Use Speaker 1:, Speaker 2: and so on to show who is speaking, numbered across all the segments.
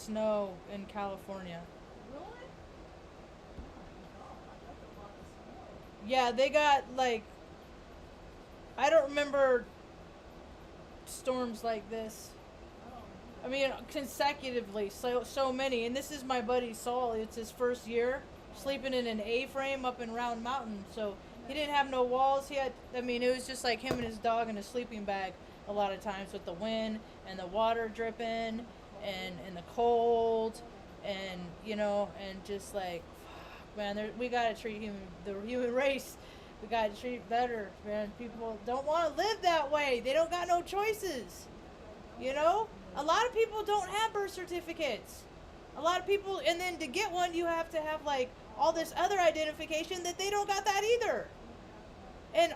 Speaker 1: snow in California.
Speaker 2: Really? Oh my God, that's a lot of snow.
Speaker 1: Yeah, they got like, I don't remember storms like this.
Speaker 2: Oh,
Speaker 1: I mean, consecutively, so many. And this is my buddy Saul. It's his first year sleeping in an A-frame up in Round Mountain. So he didn't have no walls. He had, I mean, it was just like him and his dog in a sleeping bag a lot of times with the wind and the water dripping and the cold and, you know, and just like, fuck, man, we got to treat the human race. We got to treat better, man. People don't want to live that way. They don't got no choices. You know? A lot of people don't have birth certificates. A lot of people, and then to get one, you have to have like all this other identification that they don't got that either. And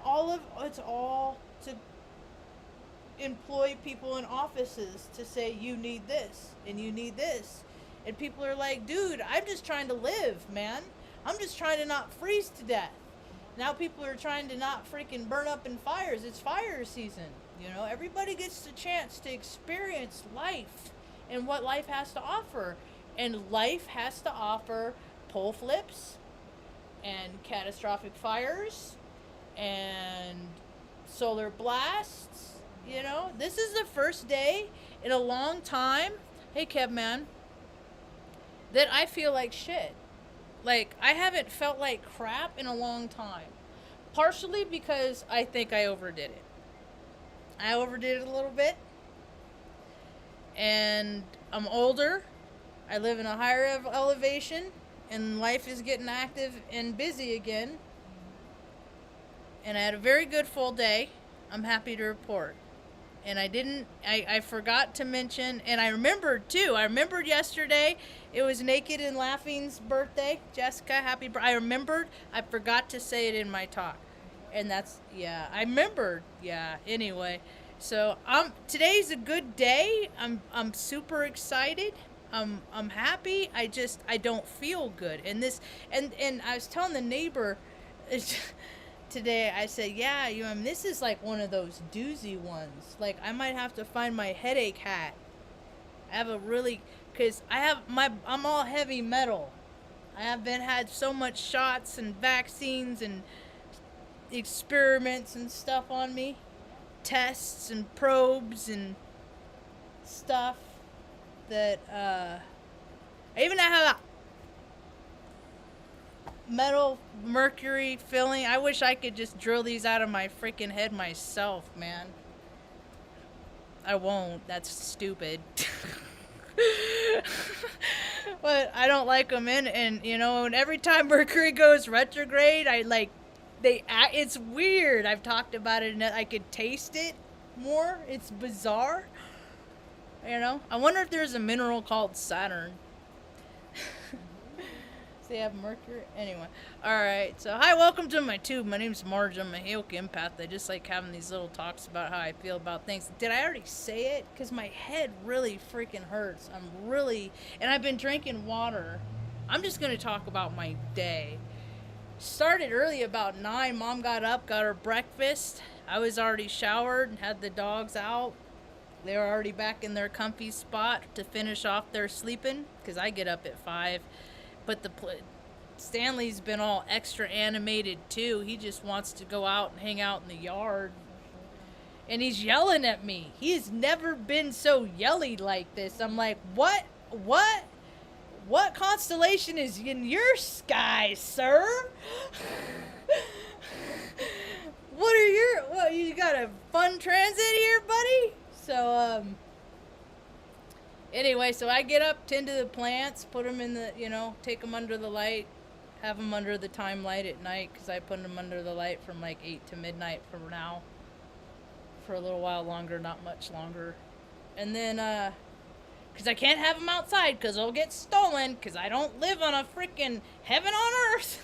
Speaker 1: it's all to employ people in offices to say you need this and you need this. And people are like, dude, I'm just trying to live, man. I'm just trying to not freeze to death. Now people are trying to not freaking burn up in fires. It's fire season. You know, everybody gets the chance to experience life and what life has to offer. And life has to offer pole flips and catastrophic fires and solar blasts. You know, this is the first day in a long time. Hey, Kev, man, that I feel like shit. Like, I haven't felt like crap in a long time. Partially because I think I overdid it. I overdid it a little bit. And I'm older. I live in a higher elevation. And life is getting active and busy again. And I had a very good full day. I'm happy to report. And I forgot to mention, and I remembered too. I remembered yesterday, it was Naked and Laughing's birthday. Jessica, happy birthday. I remembered, I forgot to say it in my talk. And that's, yeah, I remembered, yeah, anyway. So, today's a good day. I'm super excited. I'm happy. I don't feel good. And I was telling the neighbor, today, I said, yeah, this is like one of those doozy ones. Like, I might have to find my headache hat. I have because I'm all heavy metal. I have had so much shots and vaccines and experiments and stuff on me. Tests and probes and stuff that, I even have metal mercury filling. I wish I could just drill these out of my freaking head myself, man. I won't. That's stupid. But I don't like them in, and and every time Mercury goes retrograde, it's weird. I've talked about it and I could taste it more. It's bizarre. I wonder if there's a mineral called Saturn. They have mercury. Anyway, alright, so hi, welcome to my tube. My name's Marge. I'm a Heoka empath. I just like having these little talks about how I feel about things. Did I already say it? Because my head really freaking hurts. And I've been drinking water. I'm just going to talk about my day. Started early, about 9. Mom got up, got her breakfast. I was already showered and had the dogs out. They were already back in their comfy spot to finish off their sleeping, because I get up at 5. But Stanley's been all extra animated too. He just wants to go out and hang out in the yard. And he's yelling at me. He has never been so yelly like this. I'm like, what constellation is in your sky, sir? What, you got a fun transit here, buddy? So, anyway, so I get up, tend to the plants, put them in the, take them under the light, have them under the time light at night, because I put them under the light from like 8 to midnight for now. For a little while longer, not much longer. And then, because I can't have them outside, because they'll get stolen, because I don't live on a freaking heaven on earth.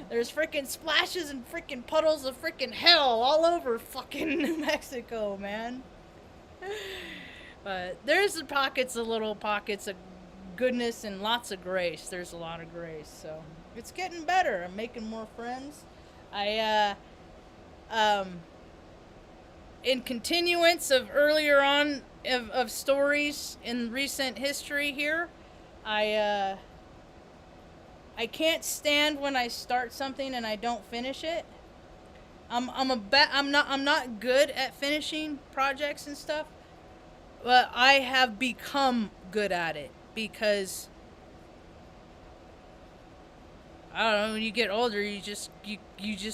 Speaker 1: There's freaking splashes and freaking puddles of freaking hell all over fucking New Mexico, man. But there's little pockets of goodness and lots of grace. There's a lot of grace, so it's getting better. I'm making more friends. In continuance of earlier on of stories in recent history here. I can't stand when I start something and I don't finish it. I'm not good at finishing projects and stuff, but I have become good at it because I don't know, when you get older, you just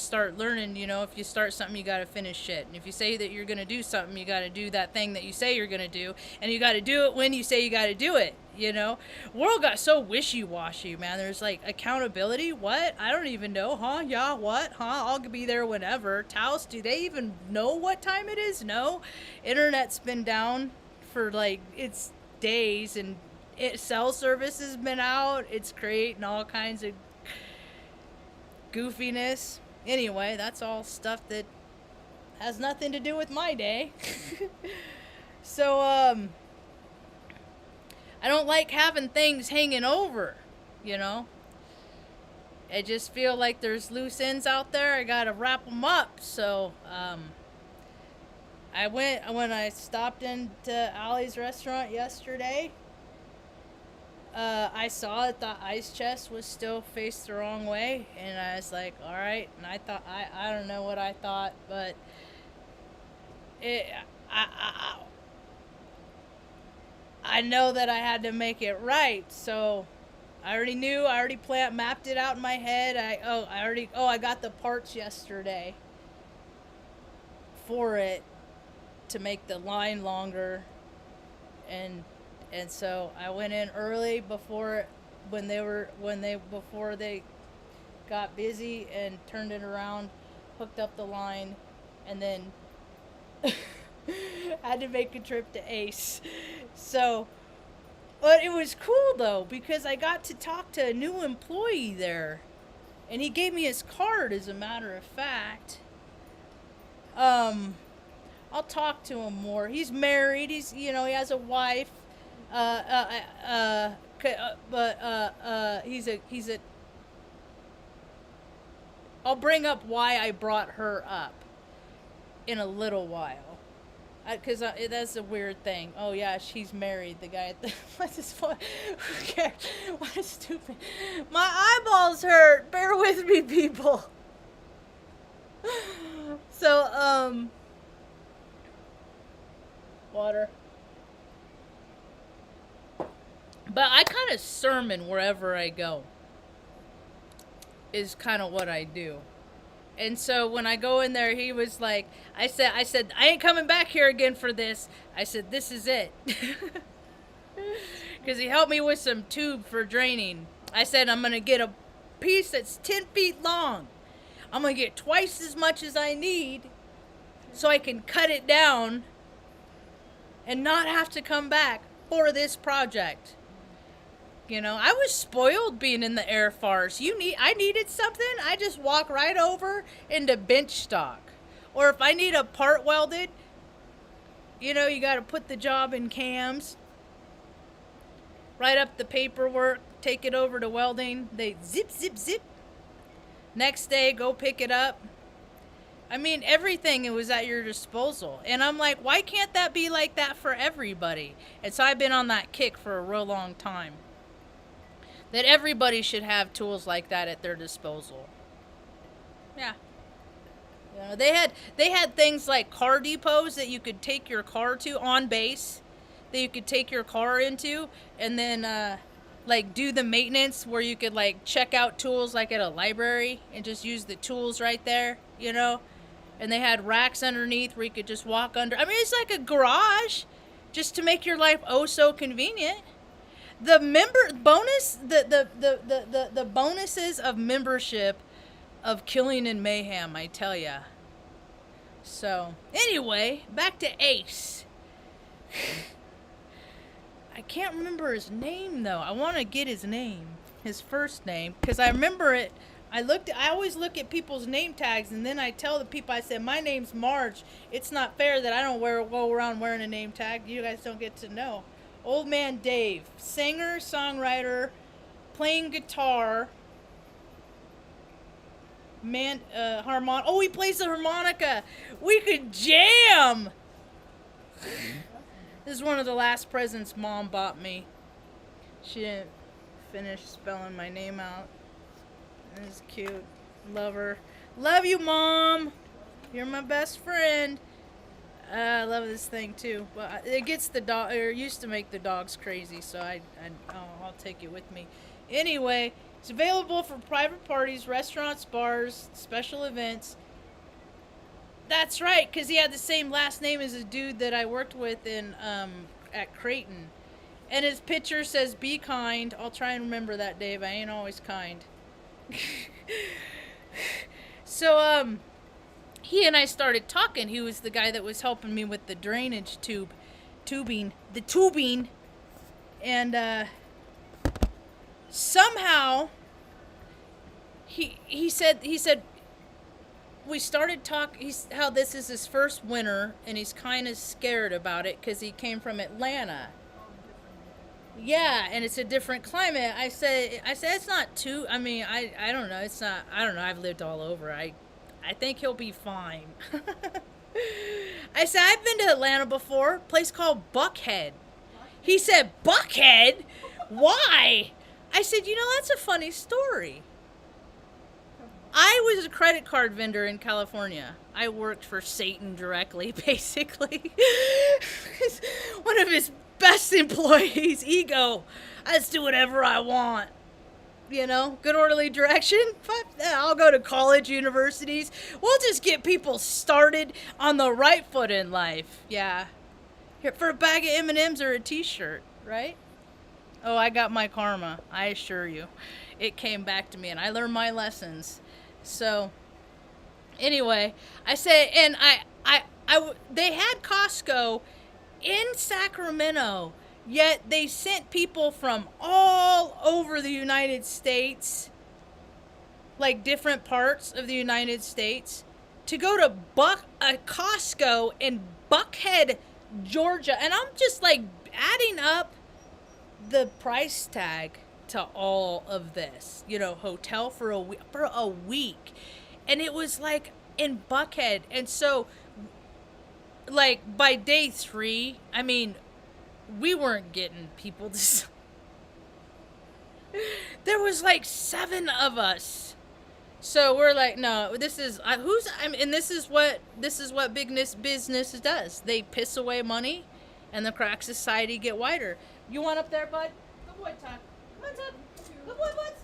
Speaker 1: start learning, if you start something, you got to finish it. And if you say that you're going to do something, you got to do that thing that you say you're going to do, and you got to do it when you say you got to do it, World got so wishy-washy, man. There's like accountability. What? I don't even know, huh? Yeah, what? Huh? I'll be there whenever. Taos, do they even know what time it is? No. Internet's been down for like it's days, and cell service has been out. It's creating all kinds of goofiness. Anyway, that's all stuff that has nothing to do with my day. So, I don't like having things hanging over, I just feel like there's loose ends out there. I gotta wrap them up. So, when I stopped into Allie's restaurant yesterday, I saw that the ice chest was still faced the wrong way, and I was like, all right. And I thought, I don't know what I thought, but I know that I had to make it right. So I already knew, mapped it out in my head. I got the parts yesterday for it to make the line longer, and so I went in early before they got busy, and turned it around, hooked up the line, and then had to make a trip to Ace. So, but it was cool though, because I got to talk to a new employee there, and he gave me his card, as a matter of fact. I'll talk to him more. He's married. He has a wife. He's a. I'll bring up why I brought her up in a little while. Because that's a weird thing. Oh yeah, she's married. The guy at the what's his phone? Who cares? What a stupid. My eyeballs hurt. Bear with me, people. So water. But I kind of sermon wherever I go. Is kind of what I do. And so when I go in there, he was like, I said, I ain't coming back here again for this. I said, this is it. Because he helped me with some tube for draining. I said, I'm going to get a piece that's 10 feet long. I'm going to get twice as much as I need so I can cut it down and not have to come back for this project. I was spoiled being in the Air Force. I needed something, I just walk right over into bench stock. Or if I need a part welded, you got to put the job in cams, write up the paperwork, take it over to welding. They zip, zip, zip. Next day, go pick it up. I mean, everything, it was at your disposal. And I'm like, why can't that be like that for everybody? And so I've been on that kick for a real long time. That everybody should have tools like that at their disposal. Yeah. They had things like car depots that you could take your car to on base, that you could take your car into, and then like do the maintenance where you could like check out tools like at a library and just use the tools right there, And they had racks underneath where you could just walk under. I mean, it's like a garage, just to make your life oh so convenient. The the bonuses of membership of Killing and Mayhem, I tell ya. So, anyway, back to Ace. I can't remember his name, though. I want to get his name, his first name, because I remember it. I always look at people's name tags, and then I tell the people, I said, my name's Marge. It's not fair that I don't go around wearing a name tag. You guys don't get to know. Old Man Dave, singer, songwriter, playing guitar, Oh, he plays the harmonica. We could jam. This is one of the last presents Mom bought me. She didn't finish spelling my name out. It's cute. Love her. Love you, Mom. You're my best friend. I love this thing too. But it gets the dog, or used to make the dogs crazy, so I'll take it with me. Anyway, it's available for private parties, restaurants, bars, special events. That's right, because he had the same last name as a dude that I worked with in at Creighton. And his picture says, "Be kind." I'll try and remember that, Dave. I ain't always kind. So, he and I started talking. He was the guy that was helping me with the drainage tubing. And, somehow, he said, we started talking, how this is his first winter, and he's kind of scared about it, because he came from Atlanta. Yeah, and it's a different climate. I said it's not too. I mean, I don't know. It's not. I don't know. I've lived all over. I think he'll be fine. I said I've been to Atlanta before. Place called Buckhead. He said Buckhead. Why? I said, you know, that's a funny story. I was a credit card vendor in California. I worked for Satan directly, basically. One of his best employees, ego. I just do whatever I want. You know, good orderly direction. I'll go to college, universities. We'll just get people started on the right foot in life. Yeah. Here, for a bag of M&Ms or a t-shirt, right? Oh, I got my karma, I assure you. It came back to me, and I learned my lessons. So, anyway, I said, and they had Costco in Sacramento, yet they sent people from all over the United States, like different parts of the United States, to go to Costco in Buckhead, Georgia. And I'm just like adding up the price tag to all of this, you know, hotel for a week, and it was like in Buckhead. And so, like, by day 3, I mean, we weren't getting people to there was like 7 of us. So we're like, no, this is and this is what business does. They piss away money, and the crack society get wider. You want up there, bud? Good boy, Tuck. Come on, Tuck. Good boy, bud.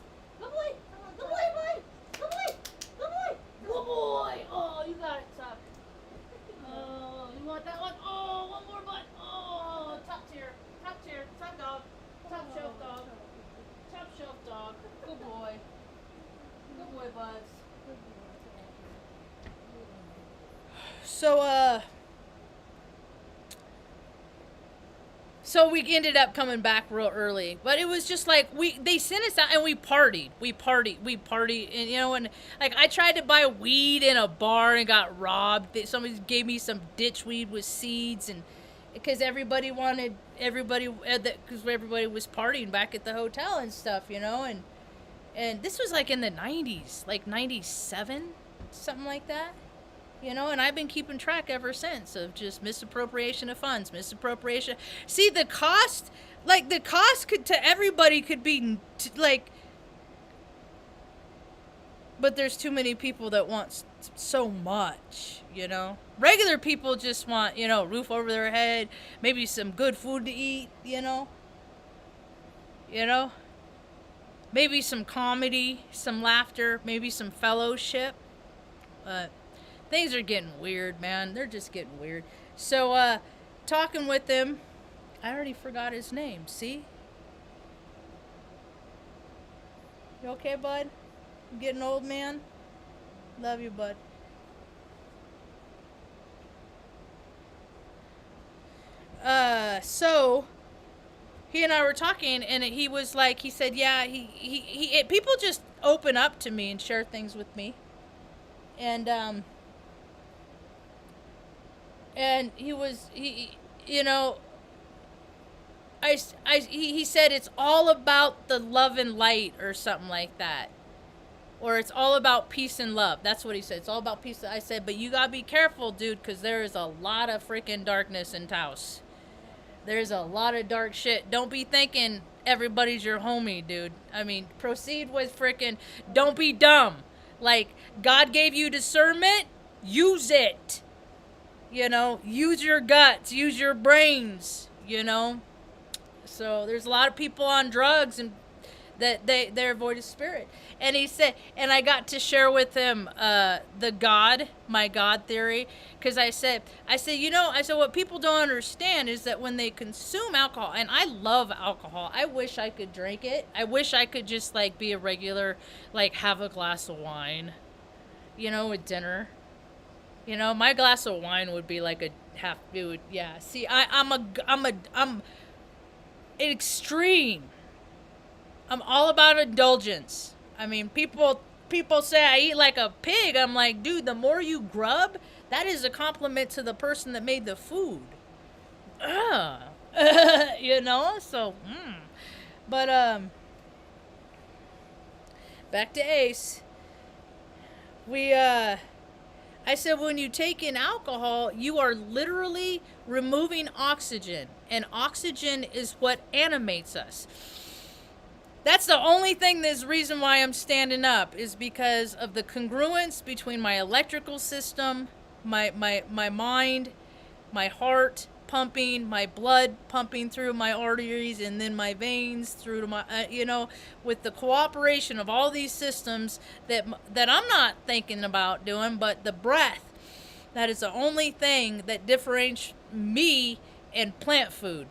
Speaker 1: Good boy. Good boy, bud. Good boy. Good boy. Good boy. Oh, you got it, Tuck. Oh, you want that one? Oh, one more, bud. Oh, top tier, top dog, top shelf dog, top shelf dog. Good boy. Good boy, buds. So we ended up coming back real early, but it was just like they sent us out and we partied, and you know, and like I tried to buy weed in a bar and got robbed. Somebody gave me some ditch weed with seeds, and because everybody was partying back at the hotel and stuff, you know, and this was like in the 90s, like 97, something like that. You know, and I've been keeping track ever since of just misappropriation of funds, misappropriation. See, the cost to everybody could be like, but there's too many people that want so much, you know. Regular people just want, you know, roof over their head, maybe some good food to eat, you know. Maybe some comedy, some laughter, maybe some fellowship. Things are getting weird, man. They're just getting weird. So, talking with him, I already forgot his name. See? You okay, bud? You getting old, man? Love you, bud. So he and I were talking, and he was like, he said, yeah, people just open up to me and share things with me. And he you know, he said it's all about the love and light or something like that. Or it's all about peace and love. That's what he said. It's all about peace. I said, but you gotta be careful, dude, because there is a lot of freaking darkness in Taos. There's a lot of dark shit. Don't be thinking everybody's your homie, dude. I mean, proceed with freaking. Don't be dumb. Like, God gave you discernment, use it. You know, use your guts, use your brains, you know. So there's a lot of people on drugs and that they're void of spirit. And he said, and I got to share with him my God theory, because I said, you know, I said what people don't understand is that when they consume alcohol, and I love alcohol, I wish I could drink it. I wish I could just like be a regular, like have a glass of wine, you know, with dinner. You know, my glass of wine would be like a half. It would, yeah. See, I'm extreme. I'm all about indulgence. I mean, people say I eat like a pig. I'm like, dude, the more you grub, that is a compliment to the person that made the food. You know, so, but back to Ace. I said, when you take in alcohol, you are literally removing oxygen, and oxygen is what animates us. That's the only thing, this reason why I'm standing up, is because of the congruence between my electrical system, my mind, my heart pumping, my blood pumping through my arteries, and then my veins through to my, you know, with the cooperation of all these systems that I'm not thinking about doing, but the breath, that is the only thing that differentiates me and plant food.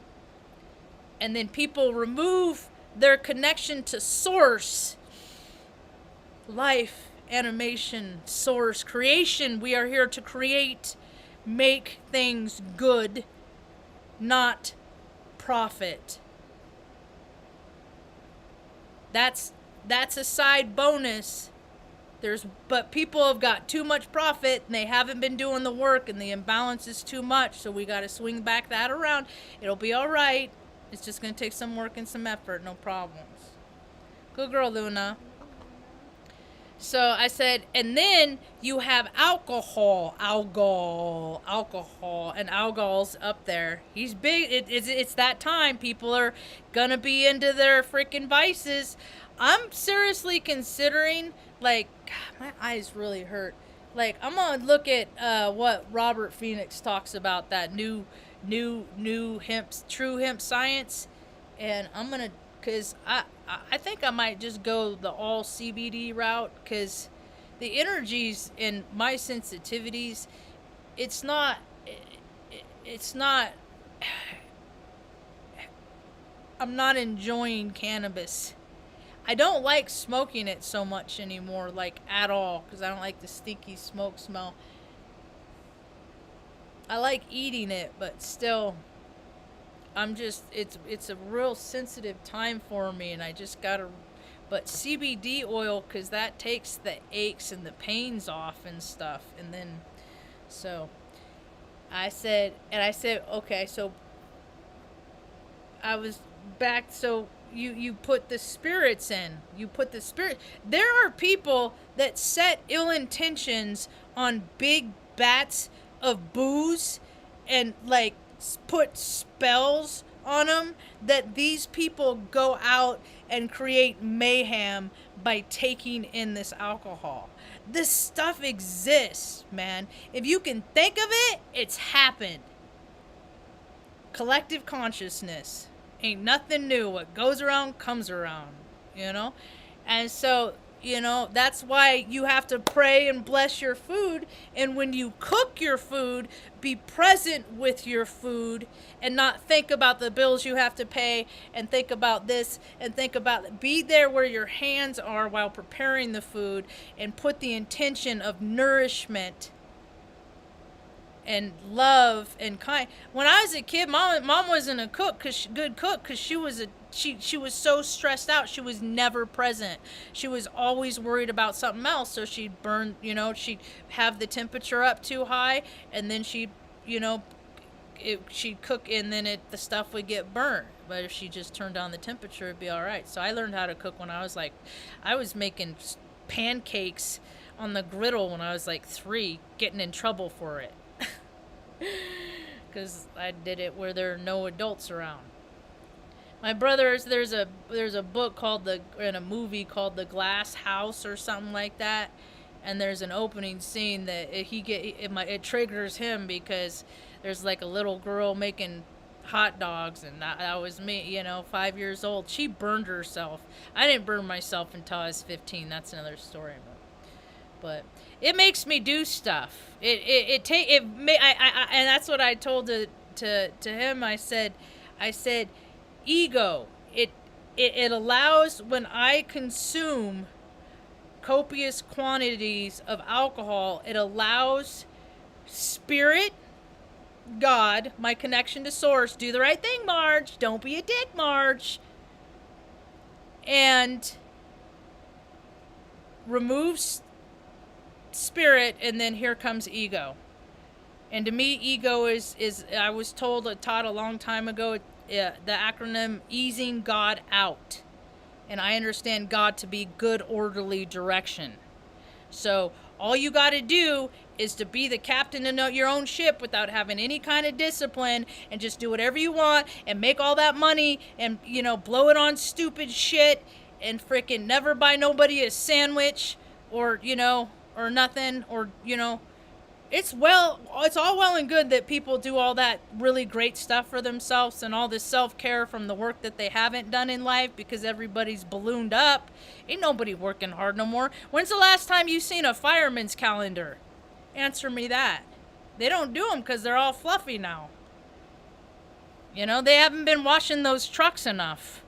Speaker 1: And then people remove their connection to source, life, animation, source, creation. We are here to create, make things good, not profit. That's a side bonus. But people have got too much profit and they haven't been doing the work, and the imbalance is too much, so we got to swing back that around. It'll be all right. It's just going to take some work and some effort, no problems. Good girl, Luna. So I said, and then you have alcohol, and Algol's up there. He's big. It's that time. People are gonna be into their freaking vices. I'm seriously considering, like, God, my eyes really hurt. Like, I'm gonna look at what Robert Phoenix talks about, that new true hemp science, and I'm gonna, cause I think I might just go the all CBD route, because the energies and my sensitivities, it's not, I'm not enjoying cannabis. I don't like smoking it so much anymore, like at all, because I don't like the stinky smoke smell. I like eating it, but still, I'm just, it's a real sensitive time for me, and I just gotta, but CBD oil, because that takes the aches and the pains off and stuff. And then, so I said, okay, so I was back, so you put the spirits in, there are people that set ill intentions on big bats of booze and like put spells on them, that these people go out and create mayhem by taking in this alcohol. This stuff exists, man. If you can think of it, it's happened. Collective consciousness ain't nothing new. What goes around comes around, you know? And so, you know, that's why you have to pray and bless your food. And when you cook your food, be present with your food and not think about the bills you have to pay and think about this and think about, be there where your hands are while preparing the food, and put the intention of nourishment and love and kind. When I was a kid, mom wasn't a good cook, because she was so stressed out. She was never present. She was always worried about something else. So she'd burn, you know, she'd have the temperature up too high, and then she'd, you know, she'd cook, and then the stuff would get burnt. But if she just turned down the temperature, it'd be all right. So I learned how to cook when I was making pancakes on the griddle when I was like 3, getting in trouble for it. because I did it where there are no adults around. My brother's there's a book called and a movie called The Glass House or something like that, and there's an opening scene that it triggers him because there's like a little girl making hot dogs, and that was me, 5 years old. She burned herself. I didn't burn myself until I was 15. That's another story. But it makes me do stuff. And that's what I told to him. I said, ego. It allows, when I consume copious quantities of alcohol, it allows spirit, God, my connection to source, do the right thing, Marge. Don't be a dick, Marge. And removes spirit, and then here comes ego. And to me, ego is I was taught a long time ago, the acronym easing God out. And I understand God to be good, orderly direction. So all you got to do is to be the captain of your own ship without having any kind of discipline, and just do whatever you want and make all that money and, blow it on stupid shit, and frickin' never buy nobody a sandwich or, or nothing, or, it's all well and good that people do all that really great stuff for themselves and all this self-care from the work that they haven't done in life, because everybody's ballooned up. Ain't nobody working hard no more. When's the last time you seen a fireman's calendar? Answer me that. They don't do them because they're all fluffy now. They haven't been washing those trucks enough.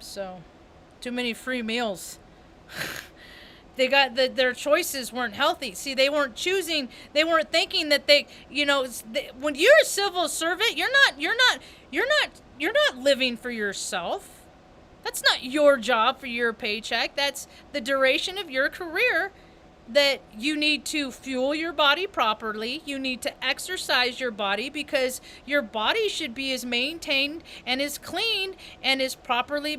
Speaker 1: So, too many free meals. They got their choices weren't healthy. See, they weren't choosing. They weren't thinking that when you're a civil servant, you're not living for yourself. That's not your job for your paycheck. That's the duration of your career, that you need to fuel your body properly. You need to exercise your body, because your body should be as maintained and as clean and as properly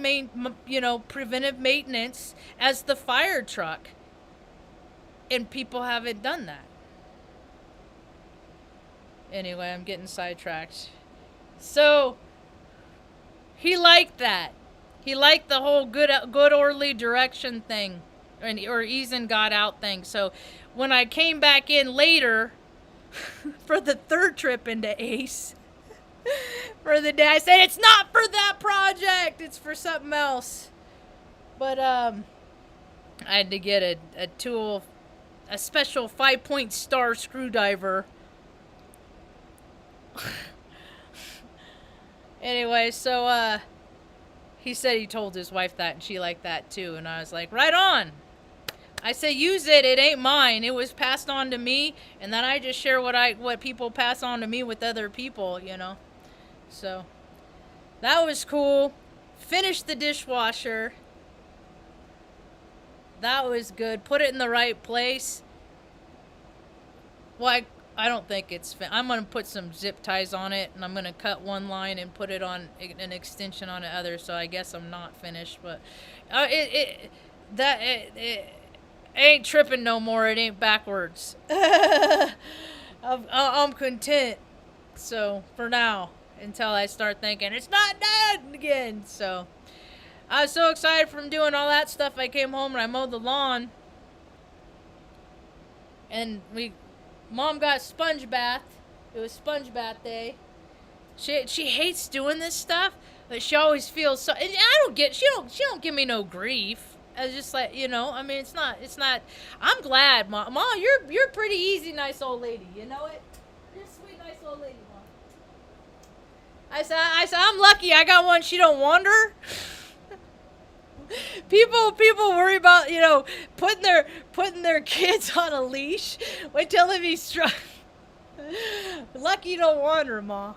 Speaker 1: preventive maintenance as the fire truck. And people haven't done that. Anyway, I'm getting sidetracked. So he liked that. He liked the whole good orderly direction thing. Or easing God out thing. So when I came back in later for the third trip into ACE for the day, I said, it's not for that project, it's for something else. But I had to get a tool, a special 5-point star screwdriver. Anyway, so he said he told his wife that, and she liked that too. And I was like, right on. I say, use it. It ain't mine. It was passed on to me, and then I just share what people pass on to me with other people, So that was cool. Finished the dishwasher. That was good. Put it in the right place. Well, I don't think it's I'm going to put some zip ties on it, and I'm going to cut one line and put it on an extension on the other, so I guess I'm not finished. But it ain't tripping no more. It ain't backwards. I'm content. So, for now, until I start thinking, it's not done again. So, I was so excited from doing all that stuff. I came home and I mowed the lawn. And Mom got sponge bath. It was sponge bath day. She hates doing this stuff, but she always feels so. And she don't give me no grief. I was just like, I mean, it's not, I'm glad, Mom, you're pretty easy, nice old lady, you know it? You're a sweet, nice old lady, Mom. I said, I'm lucky I got one she don't wander. People worry about, putting their kids on a leash. Wait till they be struck. Lucky you don't wander, Ma.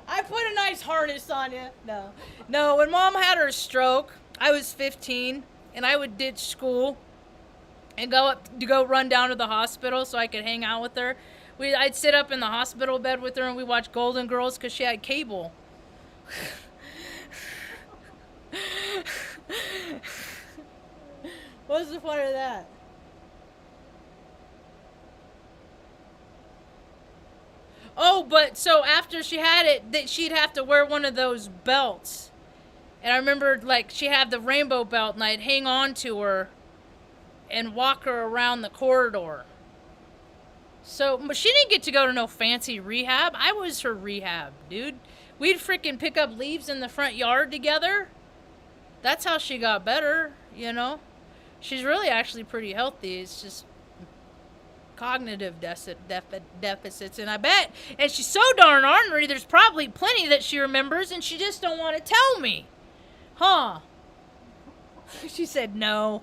Speaker 1: I put a nice harness on you. No, when Mom had her stroke, I was 15, and I would ditch school and go run down to the hospital so I could hang out with her. I'd sit up in the hospital bed with her, and we watch Golden Girls because she had cable. What's the point of that? Oh, but so after she had it, that she'd have to wear one of those belts. And I remember, like, she had the rainbow belt, and I'd hang on to her and walk her around the corridor. So, but she didn't get to go to no fancy rehab. I was her rehab, dude. We'd freaking pick up leaves in the front yard together. That's how she got better, you know? She's really actually pretty healthy. It's just cognitive deficits, and I bet, and she's so darn ornery, there's probably plenty that she remembers, and she just don't want to tell me. Huh? She said no.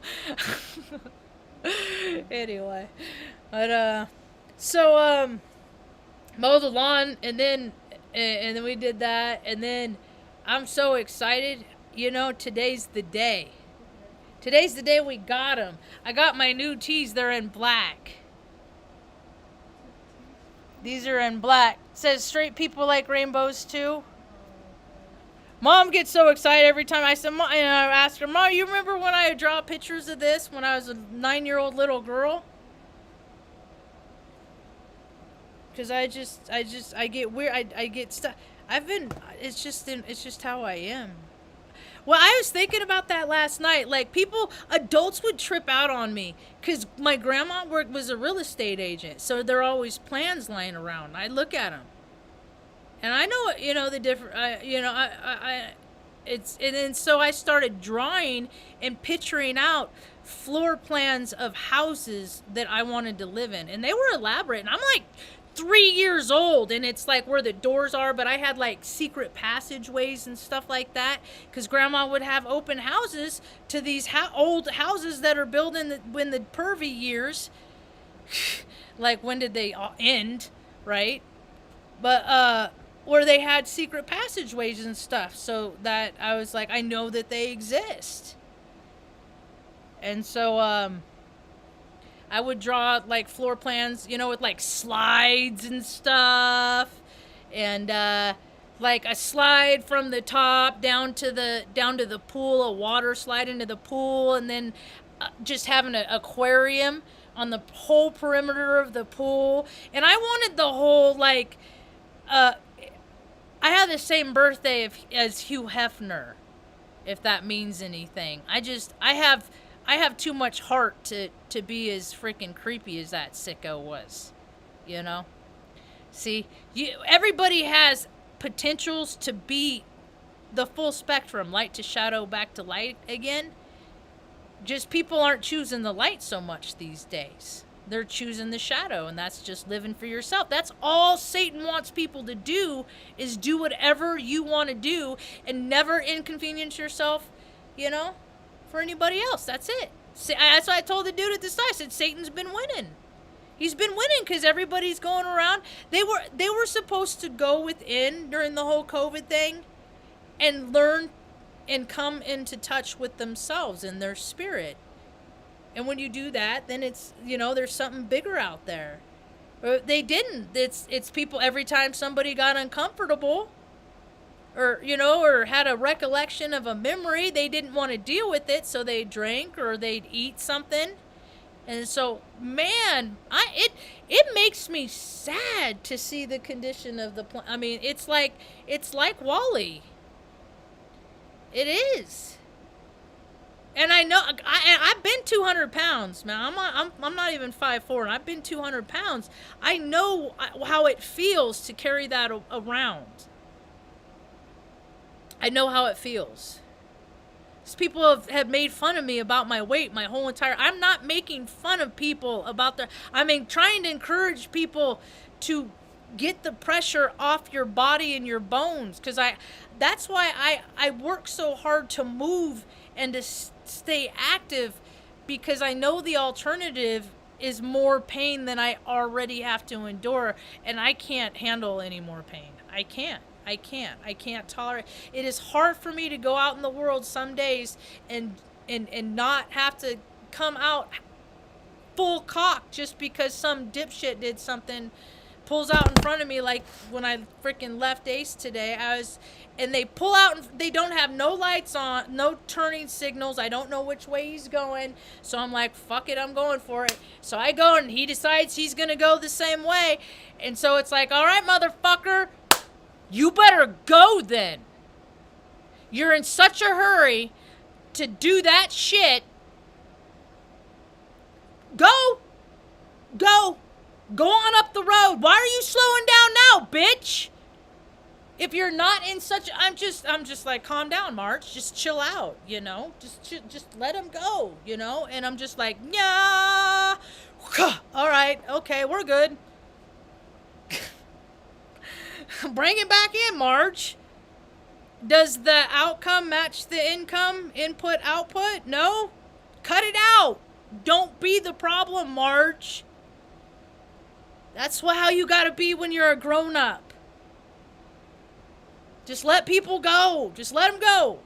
Speaker 1: Anyway, but so mow the lawn, and then we did that, and then I'm so excited. You know, today's the day. Today's the day we got them. I got my new tees. They're in black. These are in black. It says straight people like rainbows too. Mom gets so excited every time I said, and I asked her, Mom, you remember when I draw pictures of this when I was a 9-year-old little girl? Because I get weird. I get stuck. It's just how I am. Well, I was thinking about that last night. Like, adults would trip out on me because my grandma was a real estate agent. So there are always plans lying around. I look at them. And I know, you know, the different, and then so I started drawing and picturing out floor plans of houses that I wanted to live in. And they were elaborate. And I'm like 3 years old, and it's like where the doors are, but I had like secret passageways and stuff like that because Grandma would have open houses to these old houses that are built in the pervy years. Like, when did they end, right? But where they had secret passageways and stuff, so that I was like, I know that they exist. And so I would draw like floor plans, you know, with like slides and stuff, and like a slide from the top down to the pool, a water slide into the pool, and then just having an aquarium on the whole perimeter of the pool. And I wanted the whole like I had the same birthday as Hugh Hefner, if that means anything. I have too much heart to be as freaking creepy as that sicko was, you know? See, everybody has potentials to be the full spectrum, light to shadow, back to light again. Just people aren't choosing the light so much these days. They're choosing the shadow, and that's just living for yourself. That's all Satan wants people to do, is do whatever you want to do and never inconvenience yourself, you know, for anybody else. That's it. That's what I told the dude at the side. I said, Satan's been winning. He's been winning because everybody's going around. They were supposed to go within during the whole COVID thing and learn and come into touch with themselves and their spirit. And when you do that, then it's, you know, there's something bigger out there. They didn't. It's people, every time somebody got uncomfortable or, you know, or had a recollection of a memory, they didn't want to deal with it, so they drank or they'd eat something. And so, man, it makes me sad to see the condition of the I mean, it's like Wall-E. It is. And I know, I've been 200 pounds, man. I'm not even 5'4", and I've been 200 pounds. I know how it feels to carry that around. I know how it feels. People have made fun of me about my weight my whole entire... I'm not making fun of people about their... I mean, trying to encourage people to get the pressure off your body and your bones. Because that's why I work so hard to move and to stay active, because I know the alternative is more pain than I already have to endure, and I can't handle any more pain. I can't tolerate. It is hard for me to go out in the world some days and not have to come out full cock just because some dipshit did something pulls out in front of me like when I freaking left Ace today. And they pull out and they don't have no lights on, no turning signals. I don't know which way he's going. So I'm like, fuck it, I'm going for it. So I go and he decides he's going to go the same way. And so it's like, all right, motherfucker, you better go then. You're in such a hurry to do that shit. Go. Go. Go on up the road. Why are you slowing down now, bitch? If you're not in such, I'm just like, calm down, Marge. Just chill out, you know. Just let him go, you know. And I'm just like, yeah. All right, okay, we're good. Bring it back in, Marge. Does the outcome match the income? Input, output? No? Cut it out. Don't be the problem, Marge. That's how you gotta be when you're a grown-up. Just let people go. Just let them go.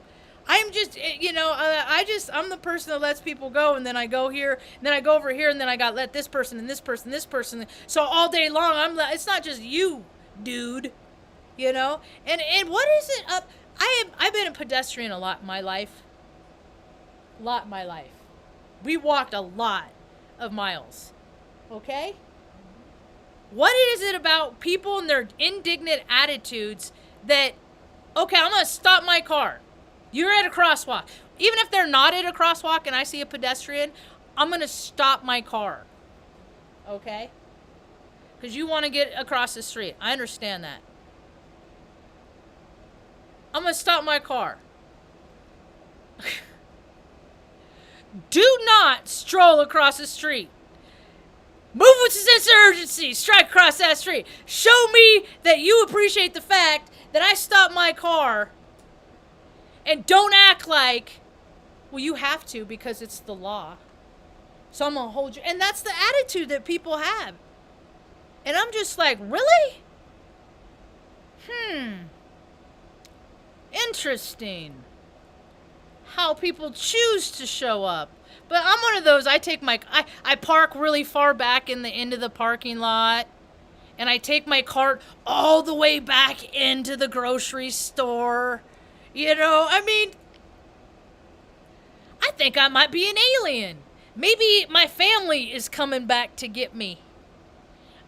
Speaker 1: I'm just, you know, I'm the person that lets people go, and then I go here, and then I go over here, and then I got let this person, and this person, this person. So all day long, it's not just you, dude, you know? And what is it up? I've been a pedestrian a lot in my life. We walked a lot of miles, okay? What is it about people and their indignant attitudes that, okay, I'm going to stop my car. You're at a crosswalk. Even if they're not at a crosswalk and I see a pedestrian, I'm going to stop my car. Okay? Because you want to get across the street. I understand that. I'm going to stop my car. Do not stroll across the street. Move with a sense of urgency. Strike across that street. Show me that you appreciate the fact that I stopped my car. And don't act like, well, you have to because it's the law. So I'm going to hold you. And that's the attitude that people have. And I'm just like, really? Interesting. How people choose to show up. But I'm one of those, I park really far back in the end of the parking lot. And I take my cart all the way back into the grocery store. You know, I mean, I think I might be an alien. Maybe my family is coming back to get me.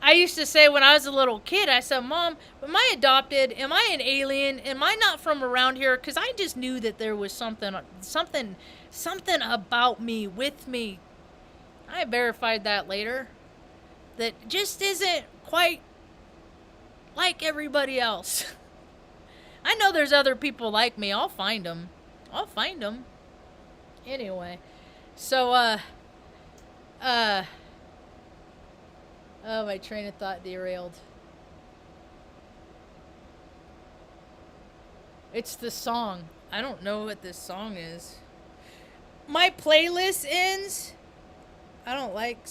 Speaker 1: I used to say when I was a little kid, I said, Mom, am I adopted? Am I an alien? Am I not from around here? Because I just knew that there was something about me, with me. I verified that later. That just isn't quite like everybody else. I know there's other people like me. I'll find them. Anyway. So, oh, my train of thought derailed. It's the song. I don't know what this song is. My playlist ends. I don't like...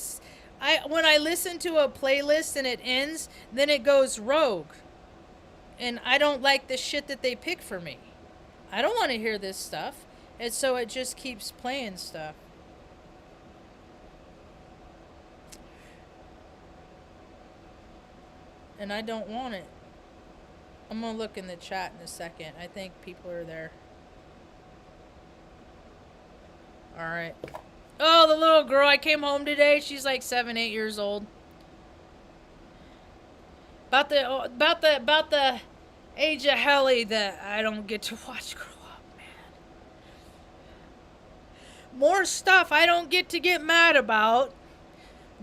Speaker 1: when I listen to a playlist and it ends, then it goes rogue. And I don't like the shit that they pick for me. I don't want to hear this stuff. And so it just keeps playing stuff. And I don't want it. I'm going to look in the chat in a second. I think people are there. Alright. Oh, the little girl, I came home today. She's like 7, 8 years old. About the age of Helly that I don't get to watch grow up, man. More stuff I don't get mad about.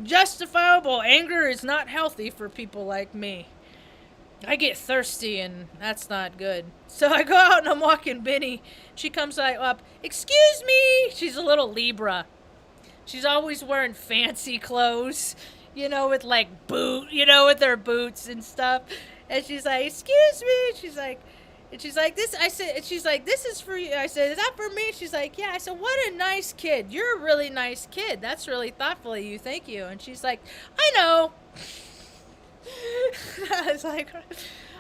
Speaker 1: Justifiable anger is not healthy for people like me. I get thirsty and that's not good. So I go out and I'm walking Benny. She comes up, excuse me. She's a little Libra. She's always wearing fancy clothes, you know, with like with her boots and stuff. And she's like, excuse me. She's like, this, I said, she's like, this is for you. I said, is that for me? She's like, yeah. I said, what a nice kid. You're a really nice kid. That's really thoughtful of you. Thank you. And she's like, I know. I was like,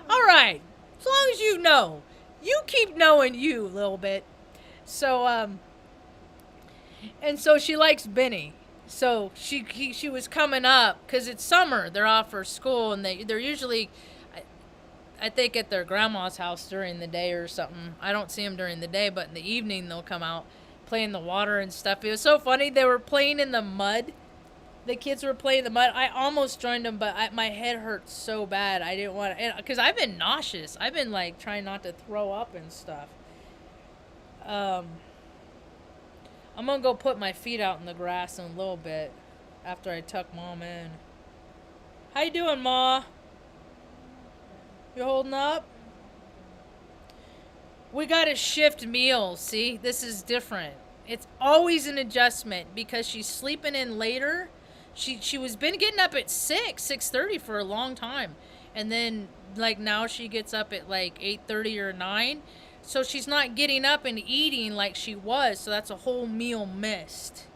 Speaker 1: all right. As long as you know. You keep knowing you a little bit. So, and so she likes Benny. So she was coming up because it's summer. They're off for school, and they're usually, I think, at their grandma's house during the day or something. I don't see them during the day, but in the evening they'll come out, play in the water and stuff. It was so funny. They were playing in the mud. The kids were playing in the mud. I almost joined them, but my head hurt so bad. I didn't want to, because I've been nauseous. I've been like trying not to throw up and stuff. I'm gonna go put my feet out in the grass in a little bit after I tuck Mom in. How you doing, Ma? You holding up? We gotta shift meals. See, this is different. It's always an adjustment because she's sleeping in later. She was been getting up at 6:30 for a long time, and then like now she gets up at like 8:30 or 9. So she's not getting up and eating like she was, so that's a whole meal missed.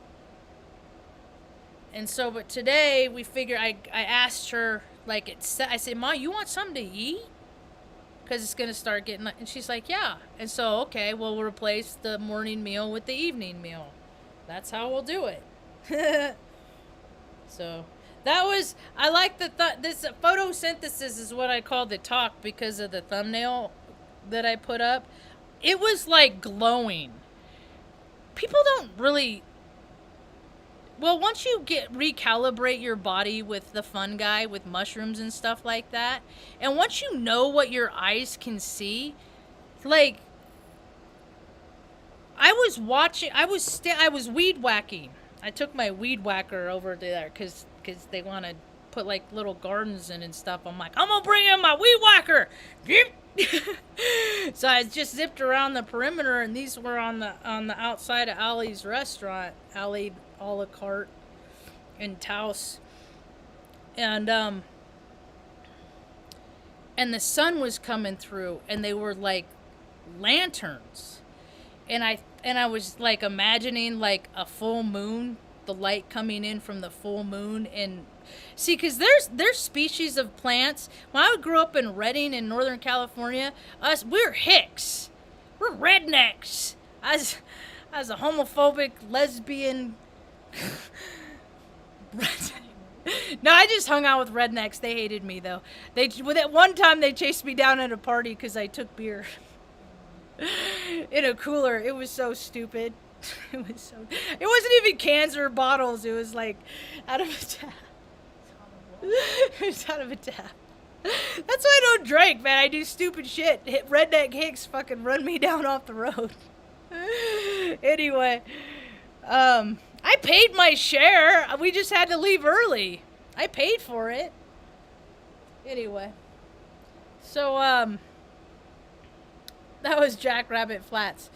Speaker 1: And so, but today we figured, I asked her, like, I said, Ma, you want something to eat? Because it's going to start getting, and she's like, yeah. And so, okay, we'll replace the morning meal with the evening meal. That's how we'll do it. So, that was, I like this photosynthesis is what I call the talk because of the thumbnail that I put up. It was like glowing. People don't really, well, once you recalibrate your body with the fun guy with mushrooms and stuff like that, and once you know what your eyes can see, like I was weed whacking. I took my weed whacker over there because they want to put like little gardens in and stuff. I'm like, I'm gonna bring in my weed whacker. So I just zipped around the perimeter, and these were on the outside of Ali's restaurant, Ali a la carte in Taos, and the sun was coming through, and they were like lanterns, and I was like imagining like a full moon, the light coming in from the full moon. And see, because there's species of plants. When I grew up in Redding in Northern California, we're hicks, we're rednecks. I was a homophobic lesbian. No, I just hung out with rednecks. They hated me though. At one time they chased me down at a party because I took beer in a cooler. It was so stupid. It wasn't even cans or bottles. It was like out of a tap. It was out of a tap. That's why I don't drink, man. I do stupid shit. Redneck hicks fucking run me down off the road. Anyway, I paid my share. We just had to leave early. I paid for it. Anyway, so that was Jackrabbit Flats.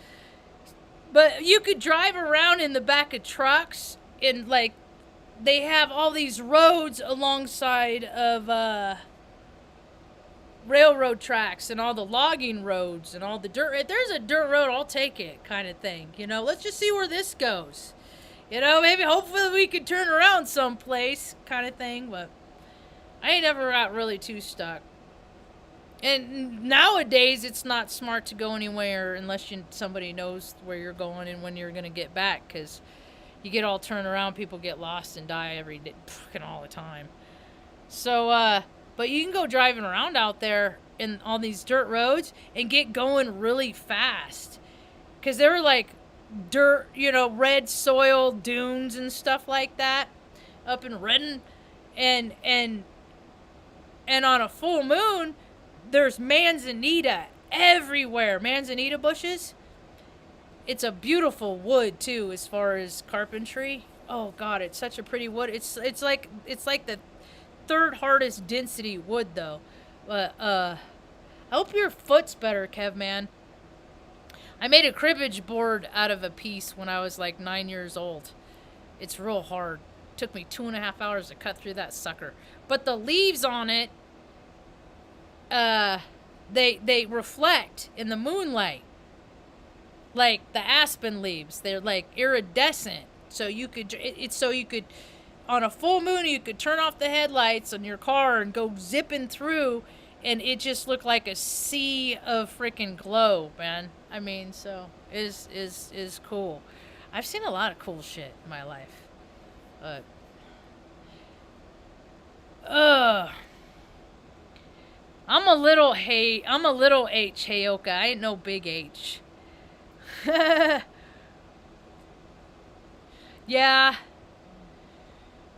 Speaker 1: But you could drive around in the back of trucks, and like they have all these roads alongside of railroad tracks and all the logging roads and all the dirt. If there's a dirt road, I'll take it, kind of thing. You know, let's just see where this goes. You know, maybe hopefully we could turn around someplace, kind of thing. But I ain't never got really too stuck. And nowadays, it's not smart to go anywhere unless somebody knows where you're going and when you're going to get back, because you get all turned around, people get lost and die every day, fucking all the time. So, but you can go driving around out there in all these dirt roads and get going really fast, because there were like dirt, you know, red soil dunes and stuff like that up in Redding, and on a full moon, there's manzanita everywhere. Manzanita bushes. It's a beautiful wood too, as far as carpentry. Oh God, it's such a pretty wood. It's like the third hardest density wood though. I hope your foot's better, Kev, man. I made a cribbage board out of a piece when I was like 9 years old. It's real hard. It took me 2.5 hours to cut through that sucker. But the leaves on it, they reflect in the moonlight, like the aspen leaves. They're like iridescent, so you could on a full moon you could turn off the headlights on your car and go zipping through, and it just looked like a sea of freaking glow, man. I mean, so is cool. I've seen a lot of cool shit in my life. But, ugh. I'm a little H Heyoka. I ain't no big H. Yeah.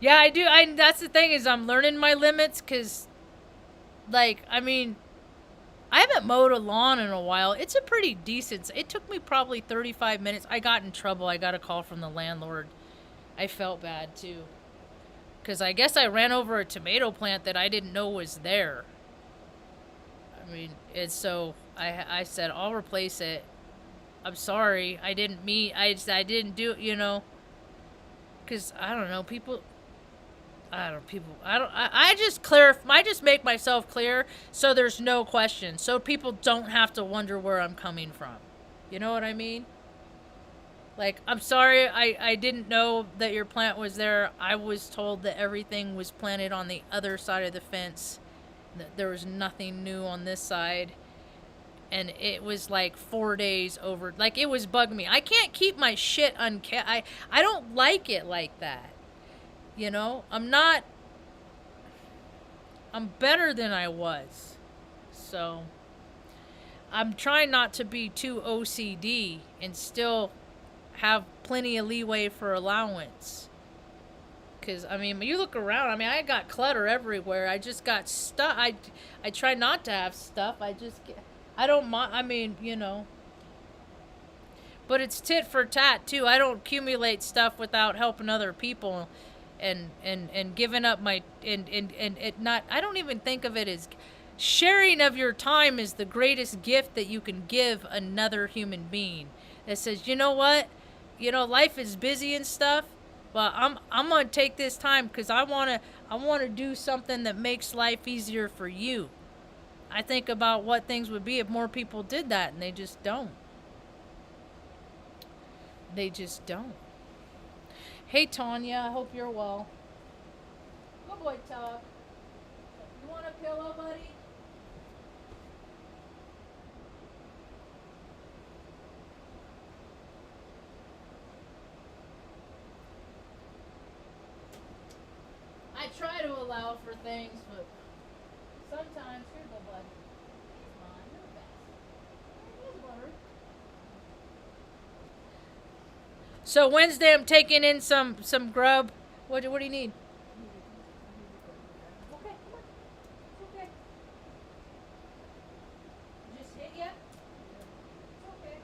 Speaker 1: Yeah, I do. That's the thing is I'm learning my limits because, like, I mean, I haven't mowed a lawn in a while. It's a pretty decent. It took me probably 35 minutes. I got in trouble. I got a call from the landlord. I felt bad too. Because I guess I ran over a tomato plant that I didn't know was there. I mean, it's so I said I'll replace it. I'm sorry. I didn't mean I didn't do it, you know. Cuz I don't know, people I just I just make myself clear so there's no question. So people don't have to wonder where I'm coming from. You know what I mean? Like, I'm sorry, I didn't know that your plant was there. I was told that everything was planted on the other side of the fence. That there was nothing new on this side. And it was like 4 days over. Like, it was bugging me. I can't keep my shit unkept. I don't like it like that. You know? I'm better than I was. So, I'm trying not to be too OCD and still have plenty of leeway for allowance. Because, I mean, you look around, I mean, I got clutter everywhere. I just got stuff. I try not to have stuff. I don't mind, I mean, you know. But it's tit for tat, too. I don't accumulate stuff without helping other people and giving up my, and it not, I don't even think of it as, sharing of your time is the greatest gift that you can give another human being. That says, you know what? You know, life is busy and stuff, but I'm gonna take this time because I wanna do something that makes life easier for you. I think about what things would be if more people did that, and they just don't. They just don't. Hey Tanya, I hope you're well. Good boy, Tug. You want a pillow, buddy? I try to allow for things, but sometimes, here you go, bud. Come on, you're the best. Here's butter. So Wednesday, I'm taking in some grub. What do you need? Okay, come on. It's okay. Just hit ya? It's okay.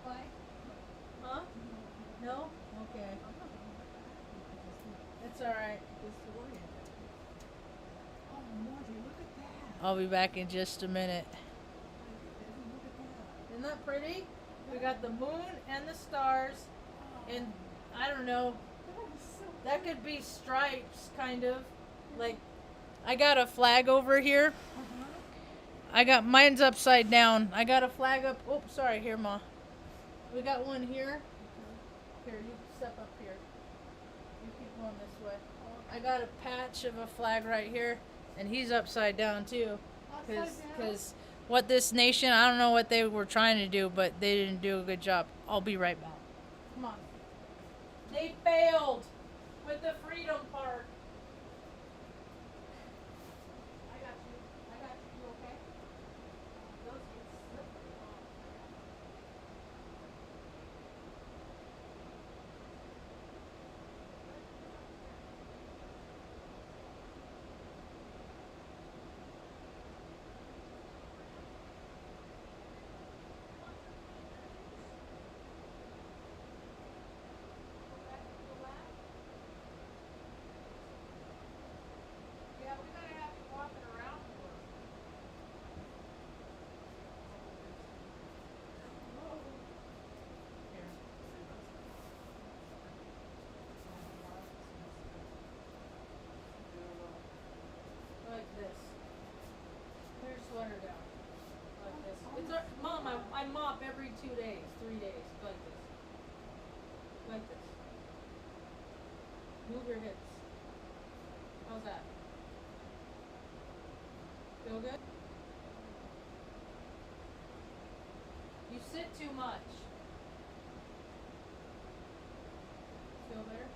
Speaker 2: flag?
Speaker 1: Huh? No? Okay.
Speaker 2: I'm not gonna hold it back.
Speaker 1: It's alright.
Speaker 2: Disoriented. Oh, Margie, look at that.
Speaker 1: I'll be back in just a minute.
Speaker 2: Look at that.
Speaker 1: Isn't that pretty? We got the moon and the stars, and I don't know,
Speaker 2: That is so
Speaker 1: that could be stripes, kind of. Like, I got a flag over here. I got mine's upside down. I got a flag up. Oh, sorry, here, Ma. We got one here. Here, you step up here. You keep going this way. I got a patch of a flag right here, and he's upside down too. Because what this nation, I don't know what they were trying to do, but they didn't do a good job. I'll be right back. Come on. They failed with the freedom part. I got you. I got you. You okay? Those get slippery. Yeah, we gotta have you walking around more. Here. Like this. Put your sweater down. Like this. It's Mom, I mop every 2 days, 3 days. Like this. Like this. Move your hips. How's that? Feel good? You sit too much. Feel better?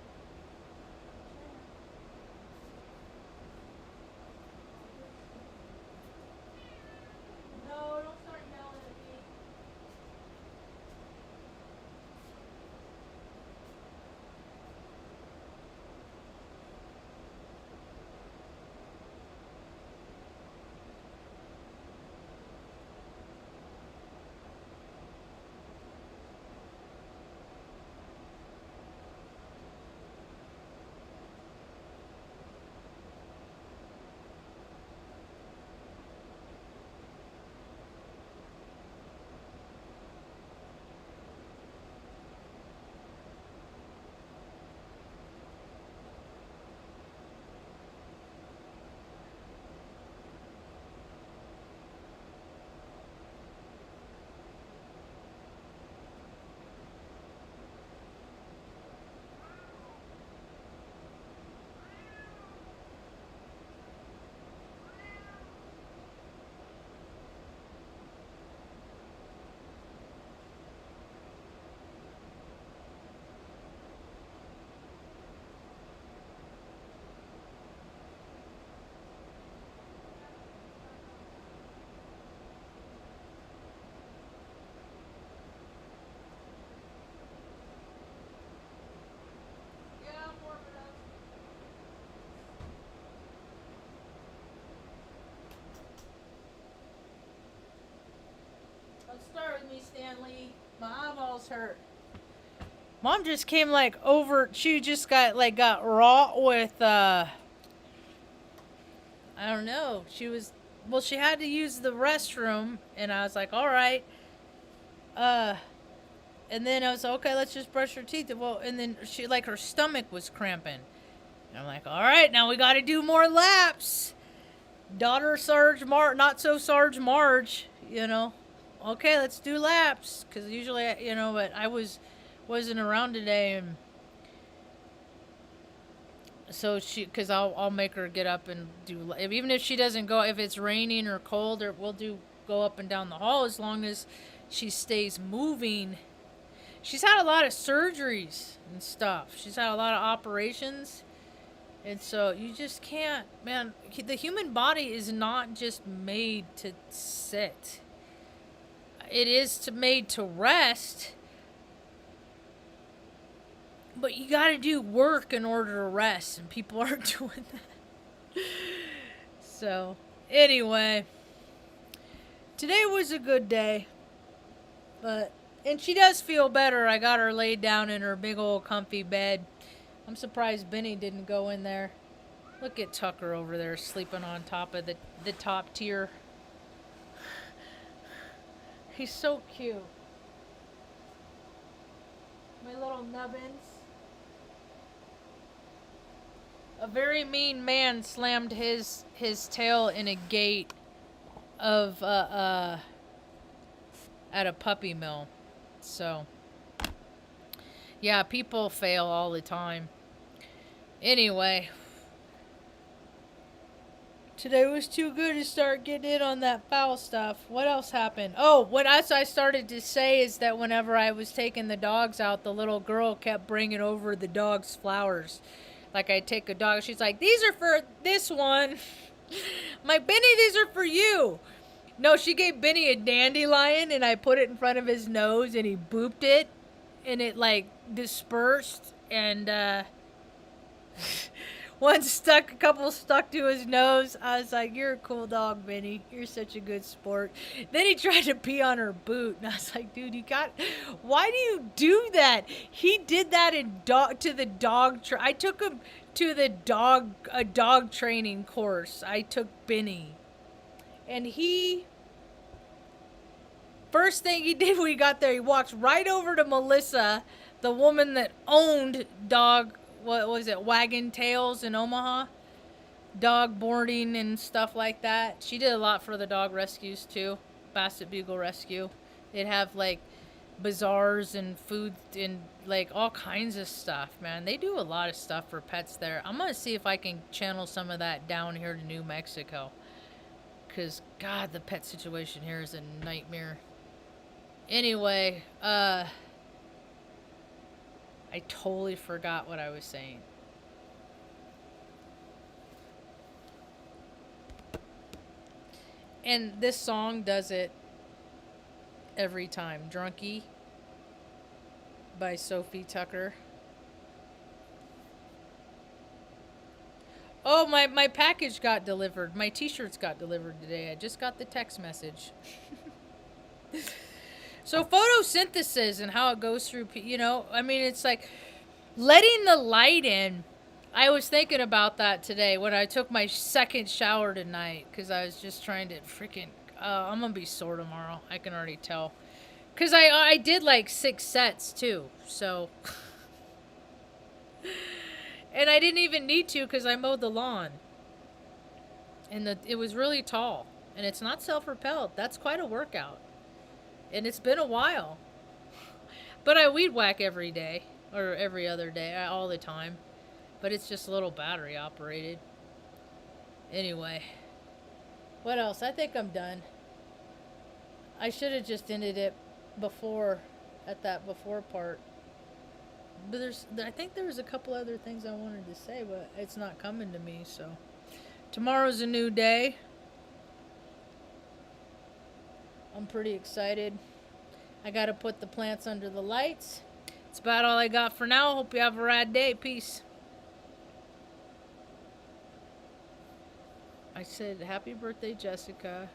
Speaker 1: No, don't start yelling at me. Yeah, I'm warming up. Let's start with me, Stanley. My eyeballs hurt. Mom just came like over. She just got raw with I don't know. She had to use the restroom, and I was like, all right. And then I was like, okay, let's just brush her teeth. Well, and then her stomach was cramping. And I'm like, all right, now we got to do more laps. Daughter Sarge not so Sarge Marge, Okay, let's do laps. Because usually, but I wasn't around today, and so because I'll make her get up and do, even if she doesn't go, if it's raining or cold, or go up and down the hall as long as she stays moving. She's had a lot of surgeries and stuff. She's had a lot of operations. And so you just can't, man, the human body is not just made to sit. It is made to rest. But you got to do work in order to rest, and people aren't doing that. So, anyway, today was a good day, but And she does feel better. I got her laid down in her big old comfy bed. I'm surprised Benny didn't go in there. Look at Tucker over there sleeping on top of the top tier. He's so cute. My little nubbins. A very mean man slammed his tail in a gate of at a puppy mill. So yeah, people fail all the time. Anyway, today was too good to start getting in on that foul stuff. What else happened? Oh, what else I started to say is that whenever I was taking the dogs out, the little girl kept bringing over the dog's flowers. Like I take a dog, she's like, "These are for this one." My Benny, these are for you. No, she gave Benny a dandelion, and I put it in front of his nose, and he booped it, and it like dispersed, and a couple stuck to his nose. I was like, "You're a cool dog, Benny. You're such a good sport." Then he tried to pee on her boot, and I was like, "Dude, why do you do that?" He did that I took him to a dog training course. I took Benny, and first thing he did when he got there, he walked right over to Melissa, the woman that owned what was it, Wagon Tails in Omaha? Dog boarding and stuff like that. She did a lot for the dog rescues too. Basset Bugle Rescue. They'd have like bazaars and food and like all kinds of stuff, man. They do a lot of stuff for pets there. I'm going to see if I can channel some of that down here to New Mexico. Because, God, the pet situation here is a nightmare. Anyway, I totally forgot what I was saying. And this song does it every time. Drunkie by Sophie Tucker. Oh, my package got delivered. My t-shirts got delivered today. I just got the text message. So photosynthesis and how it goes through, I mean, it's like letting the light in. I was thinking about that today when I took my second shower tonight because I was just trying to freaking, I'm going to be sore tomorrow. I can already tell. Because I did like 6 sets too, so. And I didn't even need to because I mowed the lawn. And it was really tall. And it's not self-propelled. That's quite a workout. And it's been a while. But I weed whack every day. Or every other day. All the time. But it's just a little battery operated. Anyway. What else? I think I'm done. I should have just ended it before. At that before part. But I think there was a couple other things I wanted to say, but it's not coming to me, so. Tomorrow's a new day. I'm pretty excited. I gotta put the plants under the lights. That's about all I got for now. Hope you have a rad day. Peace. I said, happy birthday, Jessica.